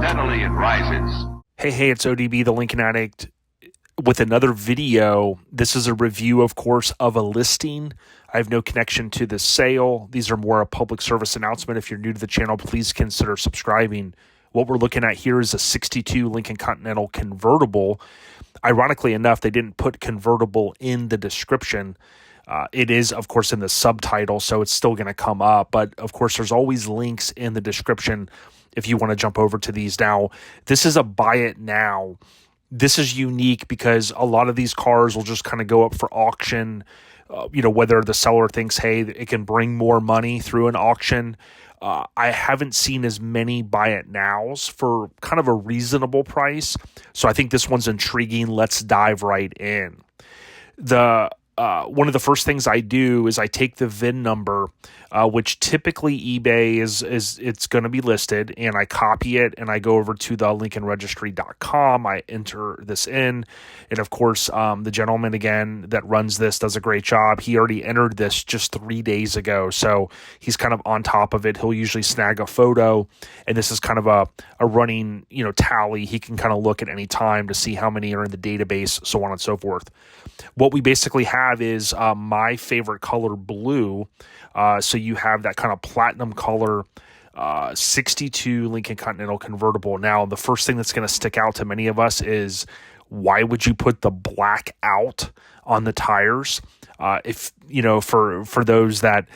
Steadily it rises. Hey, it's ODB, the Lincoln Addict, with another video. This is a review, of course, of a listing. I have no connection to the sale. These are more a public service announcement. If you're new to the channel, please consider subscribing. What we're looking at here is a 62 Lincoln Continental convertible. Ironically enough, they didn't put convertible in the description. It is, of course, in the subtitle, so it's still going to come up. But, of course, there's always links in the description if you want to jump over to these. Now, this is a buy it now. This is unique because a lot of these cars will just kind of go up for auction, whether the seller thinks, hey, it can bring more money through an auction. I haven't seen as many buy it nows for kind of a reasonable price. So I think this one's intriguing. Let's dive right in. One of the first things I do is I take the VIN number, which typically eBay is it's going to be listed, and I copy it and I go over to the lincolnregistry.com. I enter this in, and of course, the gentleman again that runs this does a great job. He already entered this just 3 days ago, so he's kind of on top of it. He'll usually snag a photo, and this is kind of a running tally. He can kind of look at any time to see how many are in the database, so on and so forth. What we basically have is my favorite color, blue. So you have that kind of platinum color 62 Lincoln Continental convertible. Now, the first thing that's going to stick out to many of us is, why would you put the black out on the tires? If for those that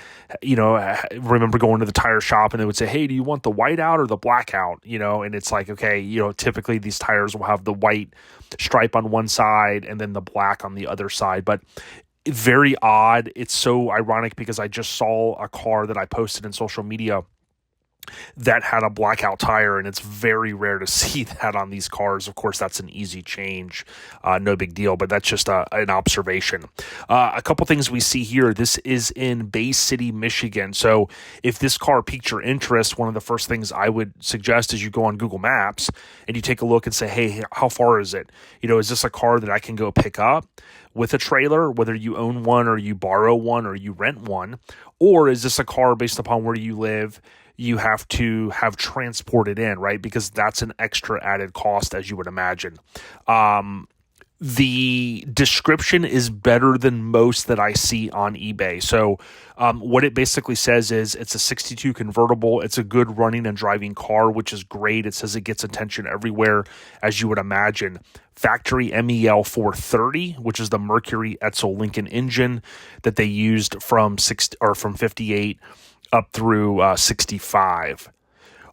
remember going to the tire shop and they would say, hey, do you want the white out or the black out? And it's like, okay, typically these tires will have the white stripe on one side and then the black on the other side. But very odd. It's so ironic because I just saw a car that I posted in social media that had a blackout tire, and it's very rare to see that on these cars. Of course, that's an easy change, no big deal, but that's just an observation. A couple things we see here. This is in Bay City, Michigan. So if this car piqued your interest, one of the first things I would suggest is you go on Google Maps and you take a look and say, hey, how far is it? Is this a car that I can go pick up with a trailer, whether you own one or you borrow one or you rent one? Or is this a car based upon where you live you have to have transported in, right? Because that's an extra added cost, as you would imagine. The description is better than most that I see on eBay. So what it basically says is it's a 62 convertible. It's a good running and driving car, which is great. It says it gets attention everywhere, as you would imagine. Factory MEL 430, which is the Mercury Edsel Lincoln engine that they used from 58 up through 65.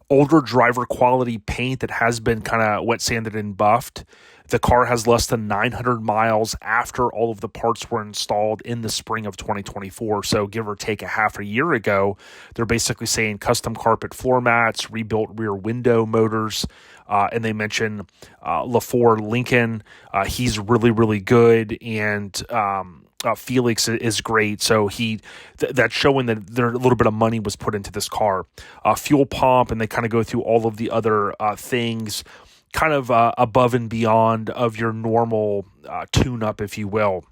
Older driver quality paint that has been kind of wet sanded and buffed. The car has less than 900 miles after all of the parts were installed in the spring of 2024. So give or take a half a year ago, they're basically saying custom carpet floor mats, rebuilt rear window motors, and they mention LaFour Lincoln. He's really, really good, and Felix is great. So that's showing that there a little bit of money was put into this car. Fuel pump, and they kind of go through all of the other things, kind of above and beyond of your normal tune-up, if you will.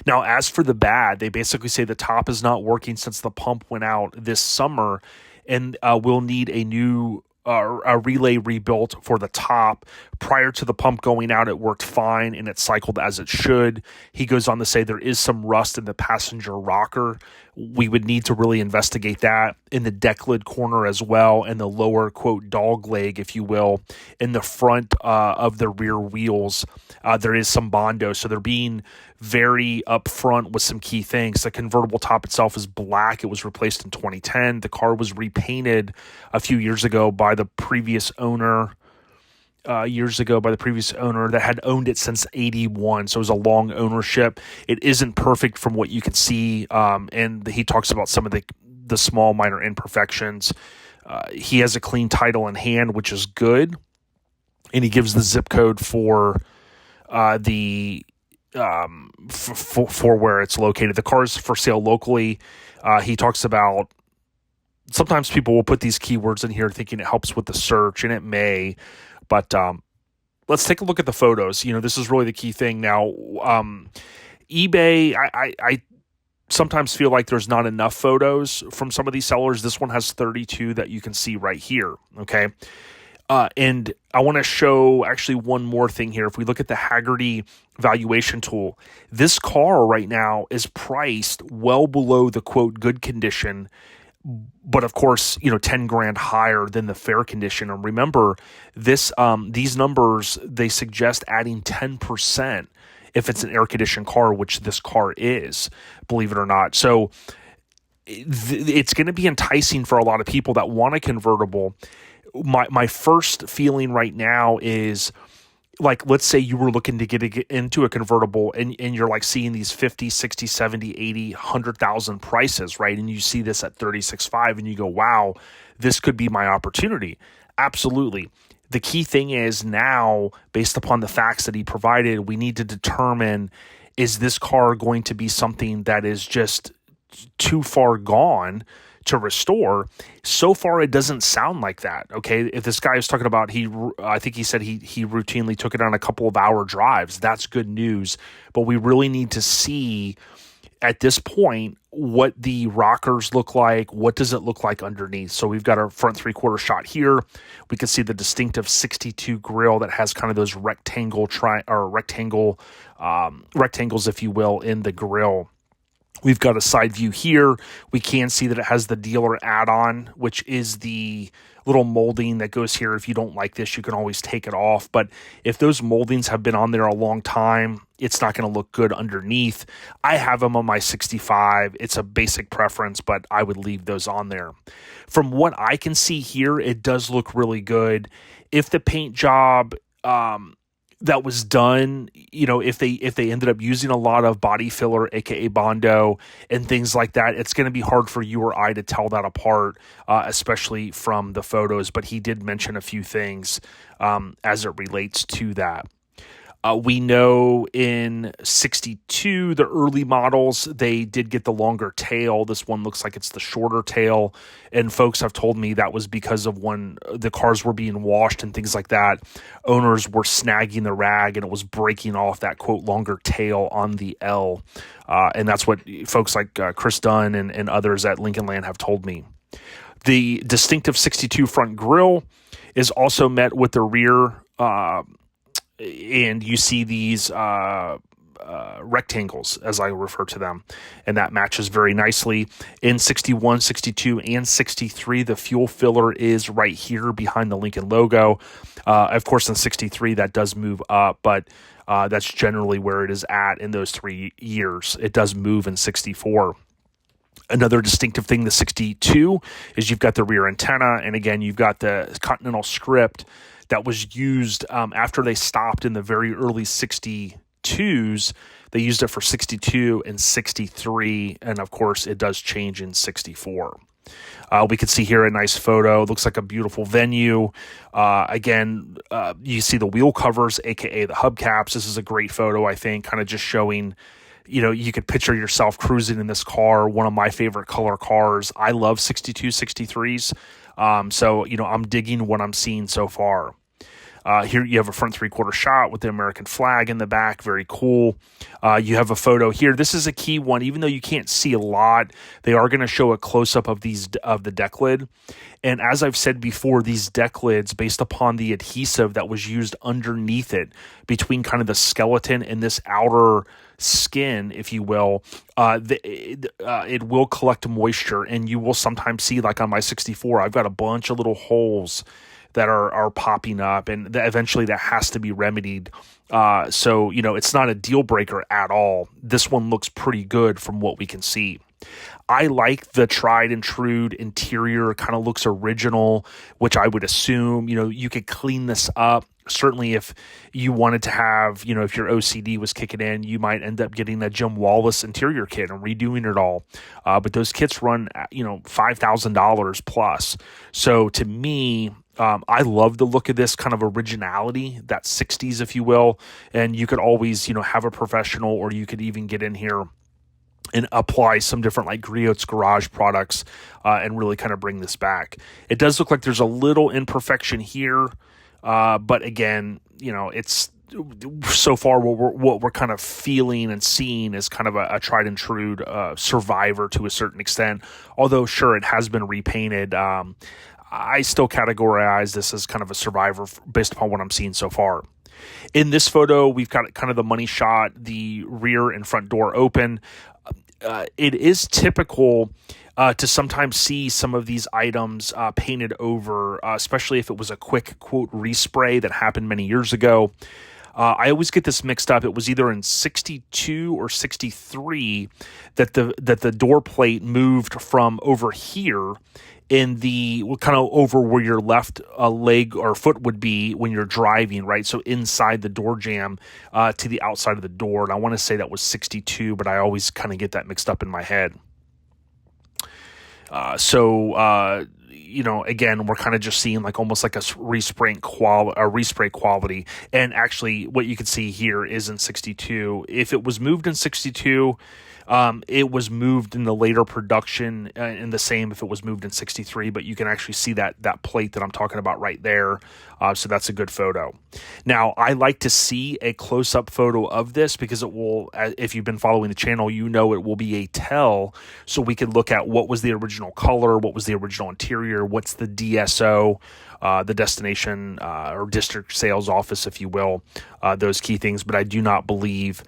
Now, as for the bad, they basically say the top is not working since the pump went out this summer, and we'll need a new a relay rebuilt for the top. Prior to the pump going out, it worked fine and it cycled as it should. He goes on to say there is some rust in the passenger rocker. We would need to really investigate that. In the deck lid corner as well, and the lower, quote, dog leg, if you will, in the front of the rear wheels, there is some Bondo. So they're being very upfront with some key things. The convertible top itself is black. It was replaced in 2010. The car was repainted a few years ago by the previous owner. That had owned it since 81. So it was a long ownership. It isn't perfect from what you can see. And he talks about some of the small minor imperfections. He has a clean title in hand, which is good. And he gives the zip code for for where it's located. The car is for sale locally. He talks about, sometimes people will put these keywords in here thinking it helps with the search, and it may. But let's take a look at the photos. This is really the key thing. Now, eBay, I sometimes feel like there's not enough photos from some of these sellers. This one has 32 that you can see right here, okay? And I want to show actually one more thing here. If we look at the Haggerty valuation tool, this car right now is priced well below the quote good condition, but of course, 10 grand higher than the fair condition. And remember, these numbers, they suggest adding 10% if it's an air conditioned car, which this car is, believe it or not. So it's going to be enticing for a lot of people that want a convertible. My first feeling right now is, like, let's say you were looking to get into a convertible and you're like seeing these 50, 60, 70, 80, 100,000 prices, right? And you see this at 36.5 and you go, wow, this could be my opportunity. Absolutely. The key thing is now, based upon the facts that he provided, we need to determine, is this car going to be something that is just too far gone to restore? So far, it doesn't sound like that. Okay, if this guy is talking about, I think he said he routinely took it on a couple of hour drives. That's good news, but we really need to see at this point what the rockers look like. What does it look like underneath? So we've got our front 3/4 shot here. We can see the distinctive 62 grille that has kind of those rectangles, if you will, in the grille. We've got a side view here. We can see that it has the dealer add-on, which is the little molding that goes here. If you don't like this, you can always take it off. But if those moldings have been on there a long time, it's not going to look good underneath. I have them on my 65. It's a basic preference, but I would leave those on there. From what I can see here, it does look really good. If the paint job that was done, if they ended up using a lot of body filler, aka Bondo, and things like that, it's going to be hard for you or I to tell that apart, especially from the photos. But he did mention a few things as it relates to that. We know in 62, the early models, they did get the longer tail. This one looks like it's the shorter tail. And folks have told me that was because of when the cars were being washed and things like that, owners were snagging the rag and it was breaking off that, quote, longer tail on the L. And that's what folks like Chris Dunn and others at Lincoln Land have told me. The distinctive 62 front grille is also met with the rear and you see these rectangles, as I refer to them, and that matches very nicely. In 61, 62, and 63, the fuel filler is right here behind the Lincoln logo. Of course, in 63, that does move up, but that's generally where it is at in those 3 years. It does move in 64. Another distinctive thing, the 62, is you've got the rear antenna, and again, you've got the Continental script that was used after they stopped in the very early 62s. They used it for 62 and 63, and of course, it does change in 64. We can see here a nice photo. It looks like a beautiful venue. Again, you see the wheel covers, aka the hubcaps. This is a great photo, I think, kind of just showing, you could picture yourself cruising in this car, one of my favorite color cars. I love 62, 63s. So, I'm digging what I'm seeing so far. Here you have a front 3/4 shot with the American flag in the back. Very cool. You have a photo here. This is a key one. Even though you can't see a lot, they are going to show a close-up of the deck lid. And as I've said before, these deck lids, based upon the adhesive that was used underneath it, between kind of the skeleton and this outer skin, if you will, it will collect moisture, and you will sometimes see, like on my 64, I've got a bunch of little holes that are popping up, and eventually that has to be remedied. So, it's not a deal breaker at all. This one looks pretty good from what we can see. I like the tried and true interior, kind of looks original, which I would assume, you could clean this up. Certainly if you wanted to have, if your OCD was kicking in, you might end up getting a Jim Wallace interior kit and redoing it all. But those kits run, $5,000 plus. So to me, I love the look of this kind of originality, that 60s, if you will. And you could always, have a professional, or you could even get in here and apply some different like Griot's Garage products and really kind of bring this back. It does look like there's a little imperfection here. But again, it's so far what we're kind of feeling and seeing is kind of a tried and true survivor to a certain extent. Although, sure, it has been repainted. I still categorize this as kind of a survivor based upon what I'm seeing so far. In this photo, we've got kind of the money shot, the rear and front door open. It is typical to sometimes see some of these items painted over, especially if it was a quick, quote, respray that happened many years ago. I always get this mixed up. It was either in 62 or 63 that the door plate moved from over here in the kind of over where your left leg or foot would be when you're driving, right? So inside the door jamb to the outside of the door. And I want to say that was 62, but I always kind of get that mixed up in my head. Again, we're kind of just seeing like almost like a respray quality. And actually what you can see here is in 62. If it was moved in 62, it was moved in the later production in the same if it was moved in 63, but you can actually see that plate that I'm talking about right there. So that's a good photo. Now, I like to see a close-up photo of this because it will, if you've been following the channel, you know it will be a tell. So we can look at what was the original color, what was the original interior, what's the DSO, the destination or district sales office, if you will, those key things. But I do not believe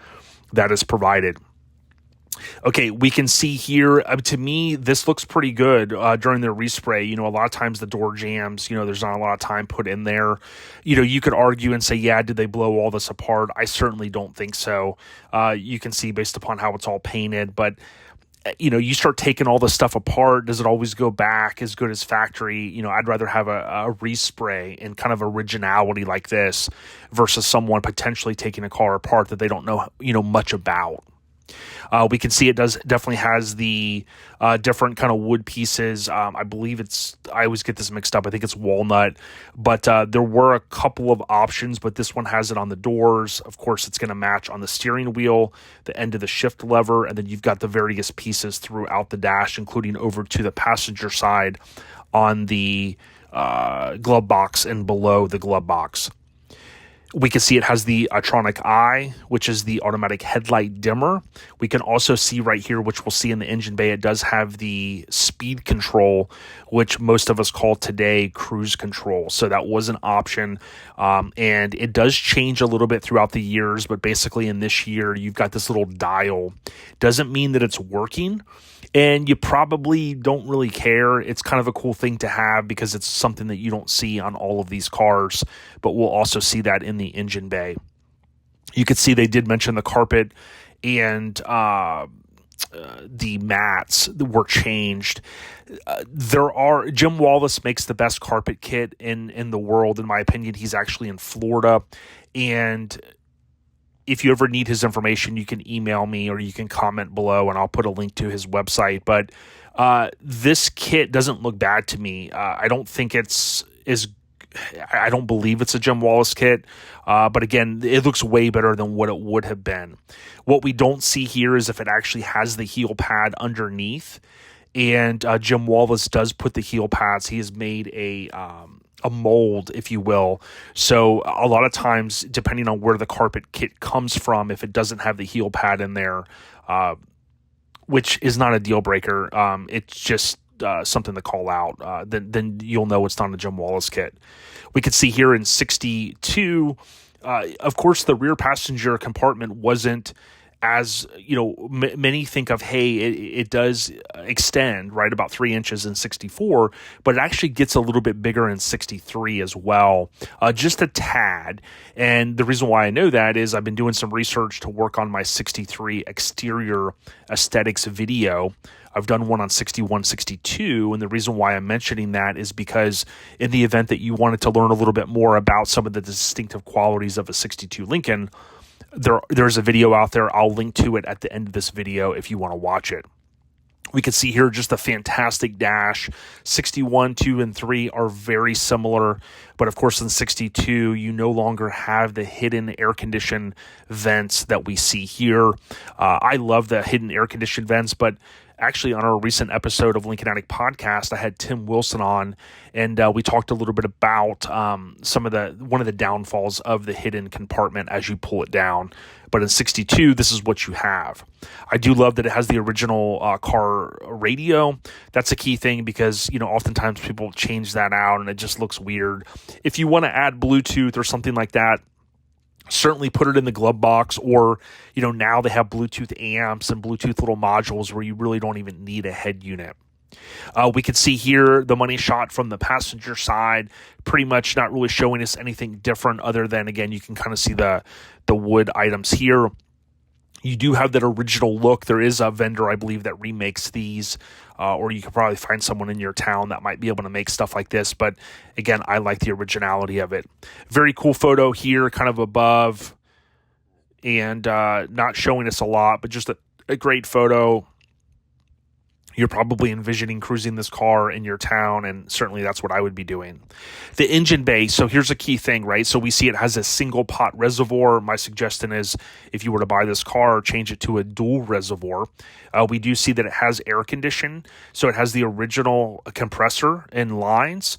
that is provided. Okay, we can see here, to me, this looks pretty good during the respray. A lot of times the door jams, there's not a lot of time put in there. You could argue and say, yeah, did they blow all this apart? I certainly don't think so. You can see based upon how it's all painted, but you start taking all the stuff apart. Does it always go back as good as factory? I'd rather have a respray and kind of originality like this versus someone potentially taking a car apart that they don't know, much about. We can see it definitely has the different kind of wood pieces. I believe I always get this mixed up. I think it's walnut, but there were a couple of options, but this one has it on the doors. Of course, it's going to match on the steering wheel, the end of the shift lever, and then you've got the various pieces throughout the dash, including over to the passenger side on the glove box and below the glove box. We can see it has the Itronic eye, which is the automatic headlight dimmer. We can also see right here, which we'll see in the engine bay, it does have the speed control, which most of us call today cruise control. So that was an option. And it does change a little bit throughout the years, but basically in this year, you've got this little dial. Doesn't mean that it's working. And you probably don't really care. It's kind of a cool thing to have because it's something that you don't see on all of these cars, but we'll also see that in the engine bay. You could see they did mention the carpet and the mats were changed. Jim Wallace makes the best carpet kit in the world, in my opinion. He's actually in Florida, and if you ever need his information, you can email me or you can comment below and I'll put a link to his website. But this kit doesn't look bad to me. I don't believe it's a Jim Wallace kit. But again, it looks way better than what it would have been. What we don't see here is if it actually has the heel pad underneath. And Jim Wallace does put the heel pads. He has made a mold, if you will. So a lot of times, depending on where the carpet kit comes from, if it doesn't have the heel pad in there, which is not a deal breaker, it's just something to call out, then you'll know it's not a Jim Wallace kit. We can see here in 62, of course, the rear passenger compartment wasn't as, many think of, hey, it does extend, right, about 3 inches in 64, but it actually gets a little bit bigger in 63 as well, just a tad. And the reason why I know that is I've been doing some research to work on my 63 exterior aesthetics video. I've done one on 61, 62, and the reason why I'm mentioning that is because in the event that you wanted to learn a little bit more about some of the distinctive qualities of a 62 Lincoln, there's a video out there. I'll link to it at the end of this video if you want to watch it. We can see here just a fantastic dash. 61, 2, and 3 are very similar, but of course in 62, you no longer have the hidden air condition vents that we see here. I love the hidden air condition vents, but Actually, on our recent episode of Lincoln Addict Podcast, I had Tim Wilson on, and we talked a little bit about one of the downfalls of the hidden compartment as you pull it down. But in 62, this is what you have. I do love that it has the original car radio. That's a key thing because, oftentimes people change that out and it just looks weird. If you want to add Bluetooth or something like that, certainly put it in the glove box, or, now they have Bluetooth amps and Bluetooth little modules where you really don't even need a head unit. We can see here the money shot from the passenger side, pretty much not really showing us anything different other than, again, you can kind of see the wood items here. You do have that original look. There is a vendor, I believe, that remakes these, or you could probably find someone in your town that might be able to make stuff like this. But again, I like the originality of it. Very cool photo here, kind of above, and not showing us a lot, but just a great photo. You're probably envisioning cruising this car in your town, and certainly that's what I would be doing. The engine bay, so here's a key thing, right? So we see it has a single pot reservoir. My suggestion is if you were to buy this car, change it to a dual reservoir. We do see that it has air conditioning, so it has the original compressor and lines.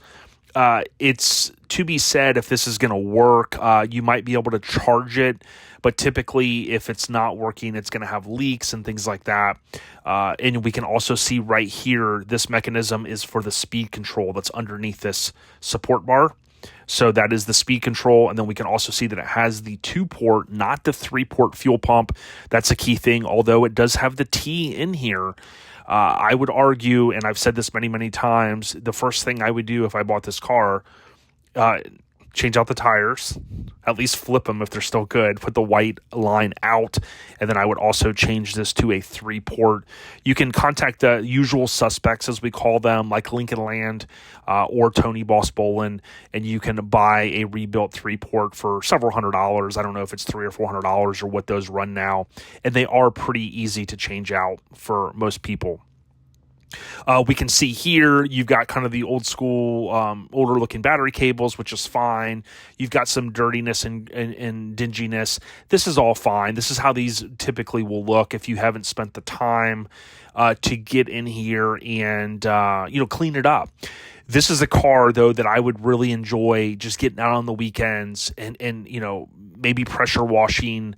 It's to be said if this is going to work, you might be able to charge it, but typically if it's not working, it's going to have leaks and things like that. And we can also see right here, this mechanism is for the speed control that's underneath this support bar. So that is the speed control. And then we can also see that it has the 2-port, not the 3-port fuel pump. That's a key thing, although it does have the T in here. I would argue, and I've said this many, many times, the first thing I would do if I bought this car, change out the tires, at least flip them if they're still good, put the white line out, and then I would also change this to a 3-port. You can contact the usual suspects, as we call them, like Lincoln Land or Tony Boss Bolin, and you can buy a rebuilt 3-port for several $100s. I don't know if it's $300 or $400 or what those run now, and they are pretty easy to change out for most people. We can see here you've got kind of the old school, older looking battery cables, which is fine. You've got some dirtiness and dinginess. This is all fine. This is how these typically will look if you haven't spent the time to get in here and clean it up. This is a car, though, that I would really enjoy just getting out on the weekends and maybe pressure washing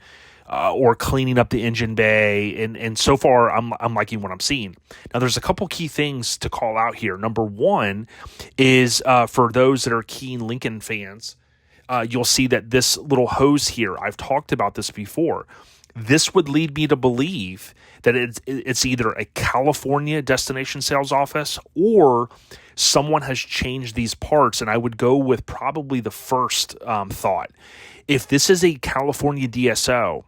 or cleaning up the engine bay. And so far, I'm liking what I'm seeing. Now, there's a couple key things to call out here. Number one is for those that are keen Lincoln fans, you'll see that this little hose here, I've talked about this before. This would lead me to believe that it's either a California destination sales office or someone has changed these parts, and I would go with probably the first thought. If this is a California DSO,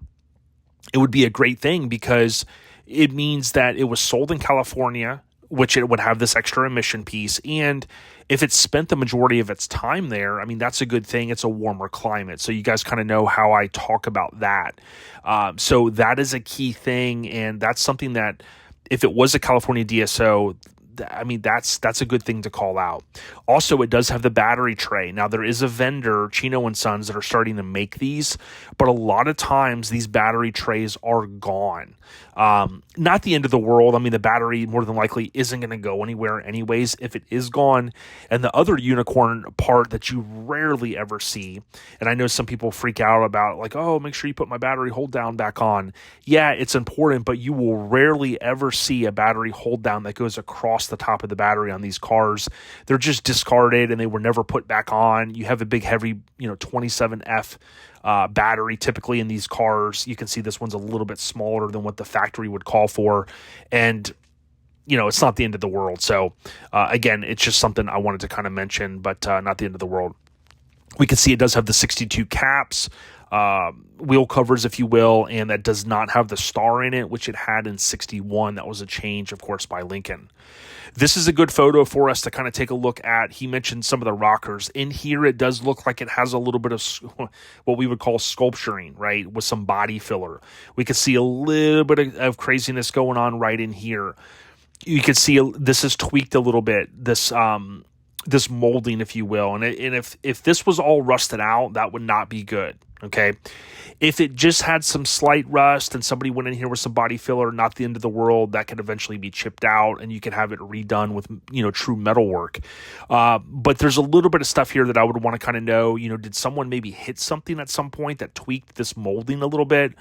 it would be a great thing because it means that it was sold in California, which it would have this extra emission piece, and if it's spent the majority of its time there, I mean, that's a good thing. It's a warmer climate. So you guys kind of know how I talk about that. So that is a key thing, and that's something that if it was a California DSO, I mean, that's a good thing to call out. Also, it does have the battery tray. Now, there is a vendor, Chino & Sons, that are starting to make these, but a lot of times these battery trays are gone. Not the end of the world. I mean, the battery more than likely isn't going to go anywhere anyways if it is gone. And the other unicorn part that you rarely ever see, and I know some people freak out about like, oh, make sure you put my battery hold down back on. Yeah, it's important, but you will rarely ever see a battery hold down that goes across the top of the battery on these cars. They're just discarded and they were never put back on. You have a big heavy 27F battery typically in these cars. You can see this one's a little bit smaller than what the factory would call for, and it's not the end of the world. So again, it's just something I wanted to kind of mention, but not the end of the world. We can see it does have the 62 caps, wheel covers, if you will, and that does not have the star in it, which it had in 61. That was a change, of course, by Lincoln. This is a good photo for us to kind of take a look at. He mentioned some of the rockers. In here, it does look like it has a little bit of what we would call sculpturing, right, with some body filler. We could see a little bit of craziness going on right in here. You can see this is tweaked a little bit, this molding, if you will. And if this was all rusted out, that would not be good. Okay. If it just had some slight rust and somebody went in here with some body filler, not the end of the world. That could eventually be chipped out and you can have it redone with, true metal work. But there's a little bit of stuff here that I would want to kind of know, did someone maybe hit something at some point that tweaked this molding a little bit?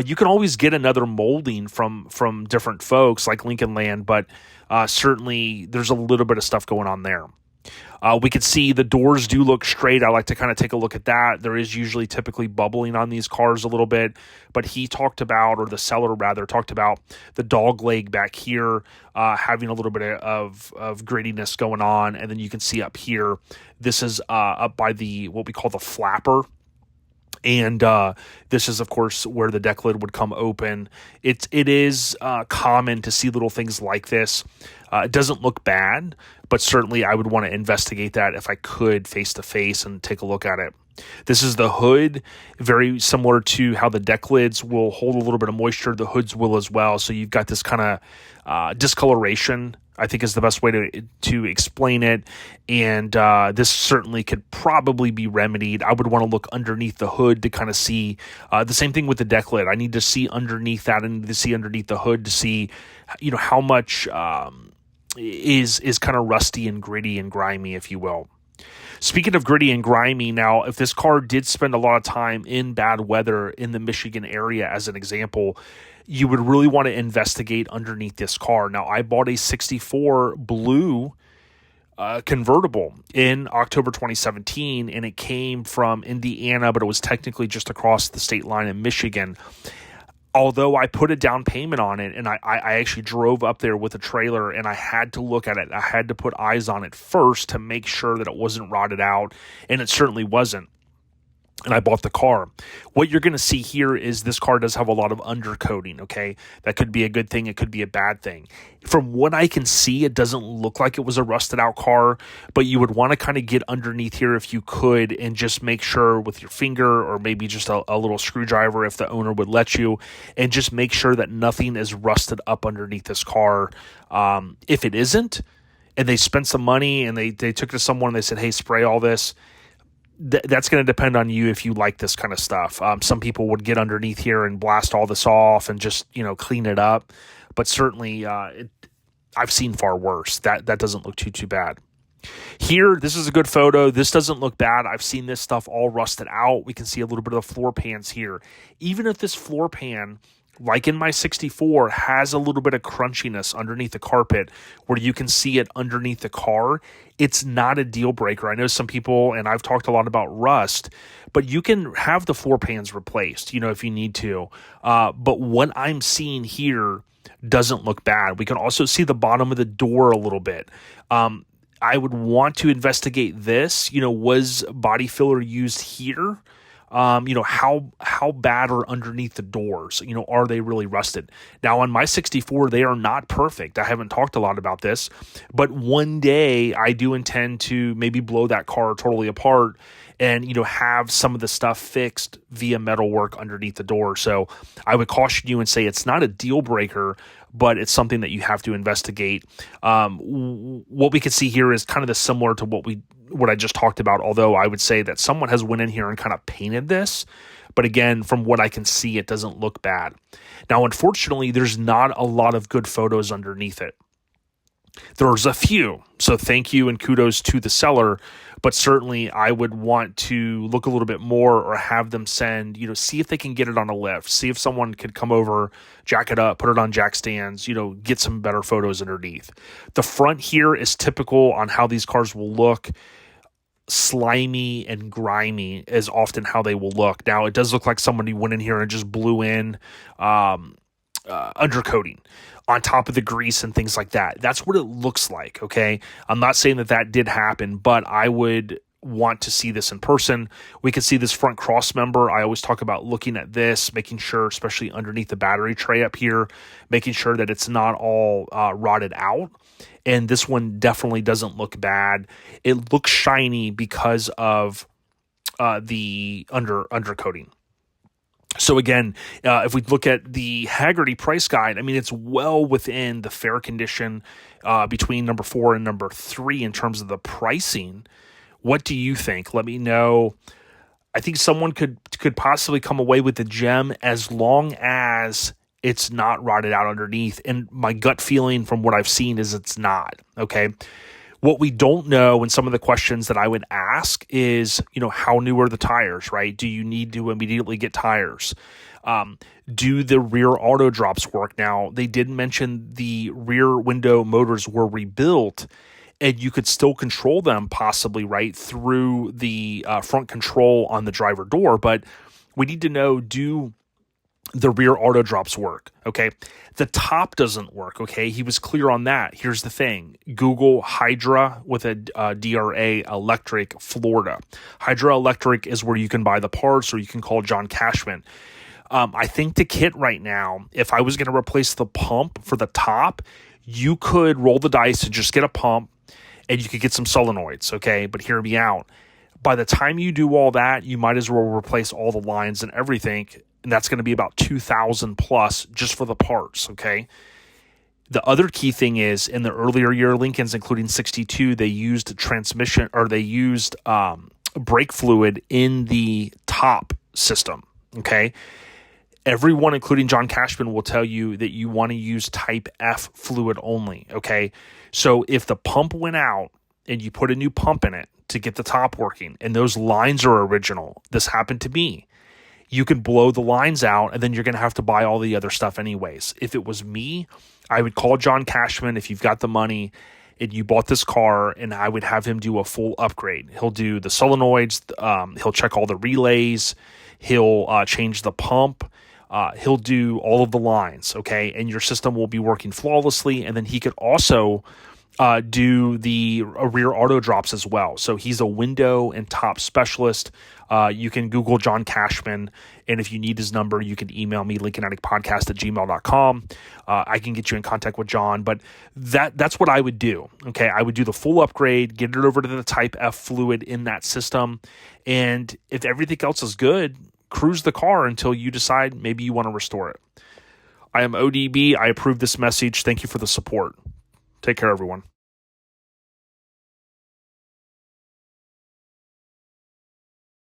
You can always get another molding from different folks like Lincoln Land, but certainly there's a little bit of stuff going on there. We can see the doors do look straight. I like to kind of take a look at that. There is usually typically bubbling on these cars a little bit, but he talked about, or the seller rather, talked about the dog leg back here having a little bit of grittiness going on. And then you can see up here, this is up by what we call the flapper. And this is, of course, where the deck lid would come open. It is common to see little things like this. It doesn't look bad, but certainly I would want to investigate that if I could face-to-face and take a look at it. This is the hood, very similar to how the deck lids will hold a little bit of moisture. The hoods will as well. So you've got this kind of discoloration, I think is the best way to explain it. And this certainly could probably be remedied. I would want to look underneath the hood to kind of see the same thing with the deck lid. I need to see underneath that and to see underneath the hood to see, how much is kind of rusty and gritty and grimy, if you will. Speaking of gritty and grimy, now, if this car did spend a lot of time in bad weather in the Michigan area, as an example, you would really want to investigate underneath this car. Now, I bought a 64 blue convertible in October 2017, and it came from Indiana, but it was technically just across the state line in Michigan. Although I put a down payment on it, and I actually drove up there with a trailer, and I had to look at it. I had to put eyes on it first to make sure that it wasn't rotted out, and it certainly wasn't. And I bought the car. What you're going to see here is this car does have a lot of undercoating, okay? That could be a good thing. It could be a bad thing. From what I can see, it doesn't look like it was a rusted out car, but you would want to kind of get underneath here if you could and just make sure with your finger or maybe just a little screwdriver if the owner would let you, and just make sure that nothing is rusted up underneath this car. If it isn't, and they spent some money and they took it to someone and they said, hey, spray all this, that's going to depend on you if you like this kind of stuff. Some people would get underneath here and blast all this off and just, clean it up. But certainly I've seen far worse. That doesn't look too bad. Here, this is a good photo. This doesn't look bad. I've seen this stuff all rusted out. We can see a little bit of the floor pans here. Even if this floor pan, like in my 64, has a little bit of crunchiness underneath the carpet where you can see it underneath the car, it's not a deal breaker. I know some people, and I've talked a lot about rust, but you can have the floor pans replaced, if you need to. But what I'm seeing here doesn't look bad. We can also see the bottom of the door a little bit. I would want to investigate this. Was body filler used here? How bad are underneath the doors? Are they really rusted? Now, on my 64, they are not perfect. I haven't talked a lot about this, but one day I do intend to maybe blow that car totally apart and, have some of the stuff fixed via metalwork underneath the door. So I would caution you and say it's not a deal breaker, but it's something that you have to investigate. What we can see here is kind of similar to what I just talked about, although I would say that someone has went in here and kind of painted this. But again, from what I can see, it doesn't look bad. Now, unfortunately, there's not a lot of good photos underneath it. There's a few, so thank you and kudos to the seller, but certainly I would want to look a little bit more or have them send, see if they can get it on a lift, see if someone could come over, jack it up, put it on jack stands, get some better photos underneath. The front here is typical on how these cars will look. Slimy and grimy is often how they will look. Now, it does look like somebody went in here and just blew in undercoating on top of the grease and things like that. That's what it looks like, okay? I'm not saying that did happen, but I would want to see this in person. We can see this front cross member. I always talk about looking at this, making sure, especially underneath the battery tray up here, making sure that it's not all rotted out. And this one definitely doesn't look bad. It looks shiny because of the undercoating. So again, if we look at the Hagerty price guide, it's well within the fair condition between number 4 and number 3 in terms of the pricing. What do you think? Let me know. I think someone could possibly come away with the gem as long as it's not rotted out underneath. And my gut feeling from what I've seen is it's not. Okay. What we don't know, and some of the questions that I would ask is, how new are the tires, right? Do you need to immediately get tires? Do the rear auto drops work? Now, they did mention the rear window motors were rebuilt, and you could still control them possibly, right, through the front control on the driver door. But we need to know, do the rear auto drops work? Okay. The top doesn't work. Okay. He was clear on that. Here's the thing. Google Hydra with a DRA Electric Florida. Hydra Electric is where you can buy the parts, or you can call John Cashman. I think the kit right now, if I was going to replace the pump for the top, you could roll the dice and just get a pump, and you could get some solenoids. Okay. But hear me out. By the time you do all that, you might as well replace all the lines and everything. And that's going to be about $2,000 plus just for the parts. Okay. The other key thing is, in the earlier year Lincolns, including 62, they used brake fluid in the top system. Okay. Everyone, including John Cashman, will tell you that you want to use type F fluid only. Okay. So if the pump went out and you put a new pump in it to get the top working, and those lines are original, this happened to me, you can blow the lines out, and then you're going to have to buy all the other stuff anyways. If it was me, I would call John Cashman if you've got the money and you bought this car, and I would have him do a full upgrade. He'll do the solenoids. He'll check all the relays. He'll change the pump. He'll do all of the lines, okay? And your system will be working flawlessly. And then he could also do the rear auto drops as well. So he's a window and top specialist. You can Google John Cashman, and if you need his number, you can email me, lincolnaddictpodcast@gmail.com. I can get you in contact with John, but that's what I would do. Okay, I would do the full upgrade, get it over to the Type F fluid in that system, and if everything else is good, cruise the car until you decide maybe you want to restore it. I am ODB. I approve this message. Thank you for the support. Take care, everyone.